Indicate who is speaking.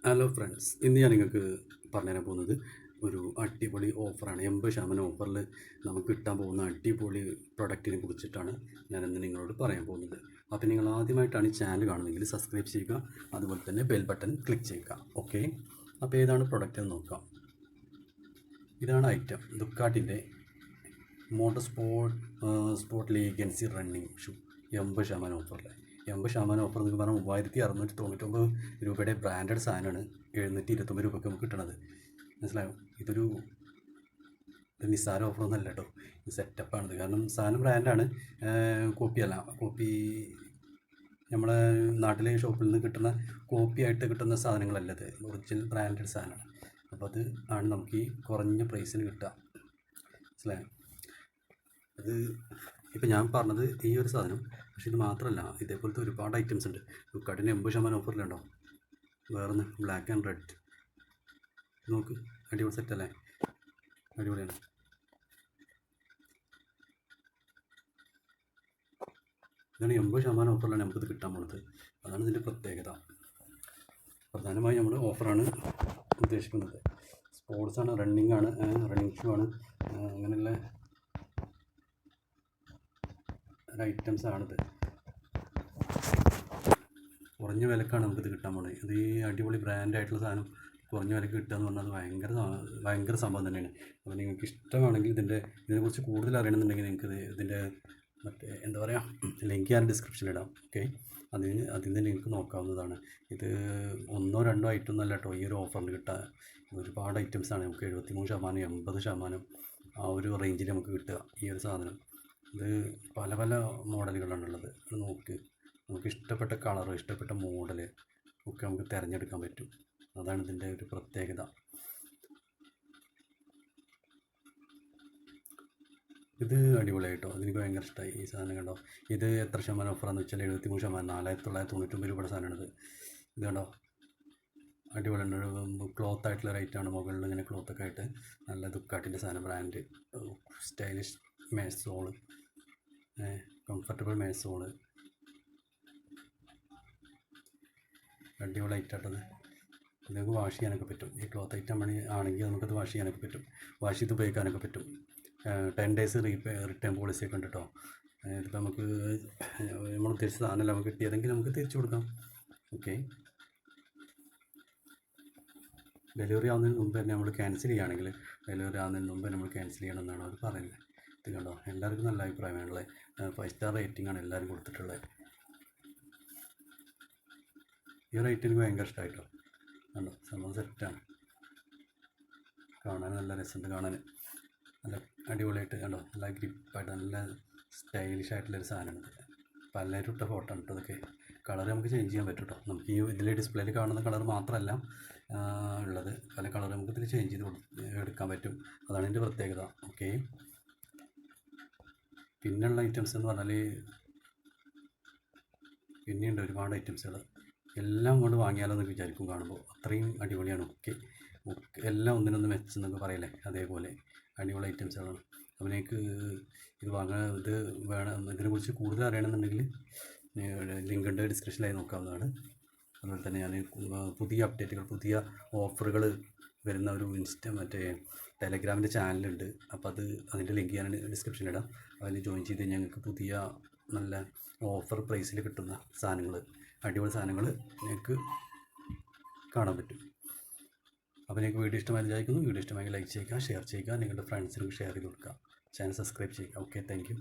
Speaker 1: Hello friends, ഇന്ന് ഞാൻ നിങ്ങൾക്ക് പറഞ്ഞുതരാൻ പോകുന്നത് ഒരു അടിപൊളി ഓഫറാണ്. 80% ഓഫറിൽ നമുക്ക് കിട്ടാൻ പോകുന്ന അടിപൊളി പ്രൊഡക്റ്റിനെ കുറിച്ചിട്ടാണ് ഞാനിന്ന് നിങ്ങളോട് പറയാൻ പോകുന്നത്. അപ്പോൾ നിങ്ങൾ ആദ്യമായിട്ടാണ് ഈ ചാനൽ കാണുന്നതെങ്കിൽ സബ്സ്ക്രൈബ് ചെയ്യുക, അതുപോലെ തന്നെ ബെൽ ബട്ടൺ ക്ലിക്ക് ചെയ്യുക. ഓക്കെ, അപ്പോൾ ഏതാണ് പ്രൊഡക്റ്റ് എന്ന് നോക്കാം. ഇതാണ് ഐറ്റം, ദുക്കാട്ടിൻ്റെ motor sport legacy running shoe 80% ഓഫറിൽ. 80% ഓഫർ എന്ന് പറഞ്ഞാൽ 3699 രൂപയുടെ ബ്രാൻഡഡ് സാധനമാണ് 729 രൂപയ്ക്ക് നമുക്ക് കിട്ടണത്. മനസ്സിലായോ? ഇതൊരു നിസ്സാര ഓഫറൊന്നുമല്ല കേട്ടോ, ഇത് സെറ്റപ്പാണിത്. കാരണം സാധനം ബ്രാൻഡാണ്, കോപ്പി നമ്മളെ നാട്ടിലെ ഷോപ്പിൽ നിന്ന് കിട്ടുന്ന കോപ്പിയായിട്ട് കിട്ടുന്ന സാധനങ്ങളല്ലത്, ഒറിജിനൽ ബ്രാൻഡഡ് സാധനമാണ്. അപ്പോൾ അത് ആണ് നമുക്ക് ഈ കുറഞ്ഞ പ്രൈസിന് കിട്ടുക. മനസ്സിലായോ? അത് ഇപ്പം ഞാൻ പറഞ്ഞത് ഈ ഒരു സാധനം, പക്ഷേ ഇത് മാത്രമല്ല, ഇതേപോലത്തെ ഒരുപാട് ഐറ്റംസ് ഉണ്ട്. ഫ്ലിപ്കാർട്ടിന് 80% ഓഫറിലുണ്ടോ. വേറൊന്ന് ബ്ലാക്ക് ആൻഡ് റെഡ് നോക്ക്, അടിപൊളി സെറ്റല്ലേ, അടിപൊളിയാണ്. ഇതാണ് 80% ഓഫറിലാണ് നമുക്കിത് കിട്ടാൻ പോകുന്നത്. അതാണ് ഇതിൻ്റെ പ്രത്യേകത. പ്രധാനമായും നമ്മൾ ഓഫറാണ് ഉദ്ദേശിക്കുന്നത്. സ്പോർട്സാണ്, റണ്ണിങ് ഷൂ ആണ്, അങ്ങനെയുള്ള ഐറ്റംസാണിത്. കുറഞ്ഞ വിലക്കാണ് നമുക്കിത് കിട്ടാൻ പോകുന്നത്. ഇത് ഈ അടിപൊളി ബ്രാൻഡായിട്ടുള്ള സാധനം കുറഞ്ഞ വിലക്ക് കിട്ടുക എന്ന് പറഞ്ഞാൽ ഭയങ്കര സംഭവം തന്നെയാണ്. അപ്പോൾ നിങ്ങൾക്ക് ഇഷ്ടമാണെങ്കിൽ ഇതിനെക്കുറിച്ച് കൂടുതൽ അറിയണമെന്നുണ്ടെങ്കിൽ നിങ്ങൾക്ക് ഇതിൻ്റെ എന്താ പറയുക, ലിങ്ക് ഞാൻ ഡിസ്ക്രിപ്ഷനിലിടാം. ഓക്കെ, അതിൽ നിന്ന് നിങ്ങൾക്ക് നോക്കാവുന്നതാണ്. ഇത് 1-2 ഐറ്റം ഒന്നല്ല കേട്ടോ ഈ ഒരു ഓഫറിൽ കിട്ടുക. ഒരുപാട് ഐറ്റംസാണ് നമുക്ക് 73%, 80% ആ ഒരു റേഞ്ചിൽ നമുക്ക് കിട്ടുക ഈ ഒരു സാധനം. ഇത് പല മോഡലുകളാണുള്ളത്. നമുക്ക് ഇഷ്ടപ്പെട്ട കളറ്, ഇഷ്ടപ്പെട്ട മോഡല് ഒക്കെ നമുക്ക് തിരഞ്ഞെടുക്കാൻ പറ്റും. അതാണ് ഇതിൻ്റെ ഒരു പ്രത്യേകത. ഇത് അടിപൊളിയായിട്ടോ, അതെനിക്ക് ഭയങ്കര ഇഷ്ടമായി ഈ സാധനം. കണ്ടോ, ഇത് എത്ര ശതമാനം ഓഫറാണെന്ന് വെച്ചാൽ 73%, 4999 സാധനമാണിത്. ഇത് കണ്ടോ, അടിപൊളിയുണ്ട്. ക്ലോത്ത് ആയിട്ടുള്ള റേറ്റാണ്. മുകളിൽ ഇങ്ങനെ ക്ലോത്തൊക്കെ ആയിട്ട് നല്ല ദുക്കാട്ടിൻ്റെ സാധനം, ബ്രാൻഡ്, സ്റ്റൈലിഷ് മേസോള്, കംഫർട്ടബിൾ മേസോള്, അടിപൊളി ഐറ്റാട്ടത്. ഇതൊക്കെ വാഷ് ചെയ്യാനൊക്കെ പറ്റും. ഈ ക്ലോത്ത് ഐറ്റം ആണെങ്കിൽ നമുക്കത് വാഷ് ചെയ്യാനൊക്കെ പറ്റും, വാഷ് ചെയ്ത് ഉപയോഗിക്കാനൊക്കെ പറ്റും. 10 days റിട്ടേൺ പോളിസിയൊക്കെ ഉണ്ട് കേട്ടോ. ഇതിപ്പോൾ നമുക്ക് നമ്മൾ ഉദ്ദേശിച്ച സാധനമല്ല നമുക്ക് കിട്ടിയതെങ്കിൽ നമുക്ക് തിരിച്ചു കൊടുക്കാം. ഓക്കെ, ഡെലിവറി ആവുന്നതിന് മുമ്പ് തന്നെ നമ്മൾ ക്യാൻസൽ ചെയ്യുകയാണെങ്കിൽ നമ്മൾ ക്യാൻസൽ ചെയ്യണമെന്നാണ് അവർ പറയുന്നത്. ഇത് കണ്ടോ, എല്ലാവർക്കും നല്ല അഭിപ്രായമാണുള്ളത്. 5 സ്റ്റാർ റേറ്റിംഗ് ആണ് എല്ലാവരും കൊടുത്തിട്ടുള്ളത്. ഈ ഒരു ഐറ്റം എനിക്ക് ഭയങ്കര ഇഷ്ടമായിട്ടോ. കണ്ടോ, സംഭവം സെറ്റാണ്, കാണാൻ നല്ല രസമുണ്ട്. കാണാൻ നല്ല അടിപൊളിയായിട്ട്, കണ്ടോ, നല്ല ഗ്രിപ്പായിട്ട് നല്ല സ്റ്റൈലിഷ് ആയിട്ടുള്ളൊരു സാധനമാണ്. പലരും ഇട്ട ഫോട്ടോ ആണ് കേട്ടോ ഇതൊക്കെ. കളർ നമുക്ക് ചേഞ്ച് ചെയ്യാൻ പറ്റും കേട്ടോ. നമുക്ക് ഈ ഇതിൽ ഡിസ്പ്ലേയിൽ കാണുന്ന കളർ മാത്രമല്ല ഉള്ളത്, പല കളർ നമുക്ക് ഇതിൽ ചേഞ്ച് ചെയ്ത് എടുക്കാൻ പറ്റും. അതാണ് ഇതിൻ്റെ പ്രത്യേകത. ഓക്കെ, പിന്നെയുള്ള ഐറ്റംസ് എന്ന് പറഞ്ഞാൽ പിന്നെയുണ്ട് ഒരുപാട് ഐറ്റംസുകൾ. എല്ലാം കൊണ്ട് വാങ്ങിയാലോ എന്ന് വിചാരിക്കും കാണുമ്പോൾ, അത്രയും അടിപൊളിയാണ്. ഓക്കെ, എല്ലാം ഒന്നിനൊന്ന് മെച്ചെന്നൊക്കെ പറയല്ലേ, അതേപോലെ അടിപൊളി ഐറ്റംസുകളാണ്. അപ്പോൾ നിങ്ങൾക്ക് ഇത് വേണം, ഇതിനെക്കുറിച്ച് കൂടുതൽ അറിയണമെന്നുണ്ടെങ്കിൽ ലിങ്ക് ഉണ്ട്, ഡിസ്ക്രിപ്ഷനിലായി നോക്കാവുന്നതാണ്. അതുപോലെ തന്നെ ഞാൻ പുതിയ അപ്ഡേറ്റുകൾ, പുതിയ ഓഫറുകൾ വരുന്ന ഒരു ടെലഗ്രാമിൻ്റെ ചാനലുണ്ട്. അപ്പോൾ അതിൻ്റെ ലിങ്ക് ഞാൻ ഡിസ്ക്രിപ്ഷനിലിടാം. അതിൽ ജോയിൻ ചെയ്ത് ഞങ്ങൾക്ക് പുതിയ നല്ല ഓഫർ പ്രൈസിൽ കിട്ടുന്ന സാധനങ്ങൾ, അടിപൊളി സാധനങ്ങൾ നിങ്ങൾക്ക് കാണാൻ പറ്റും. അപ്പോൾ നിങ്ങൾക്ക് വീഡിയോ ഇഷ്ടമായി വിചാരിക്കുന്നു. വീഡിയോ ഇഷ്ടമായെങ്കിൽ ലൈക്ക് ചെയ്യുക, ഷെയർ ചെയ്യുക, നിങ്ങളുടെ ഫ്രണ്ട്സിനും ഷെയർ ചെയ്ത് കൊടുക്കുക, ചാനൽ സബ്സ്ക്രൈബ് ചെയ്യുക. Okay, thank you.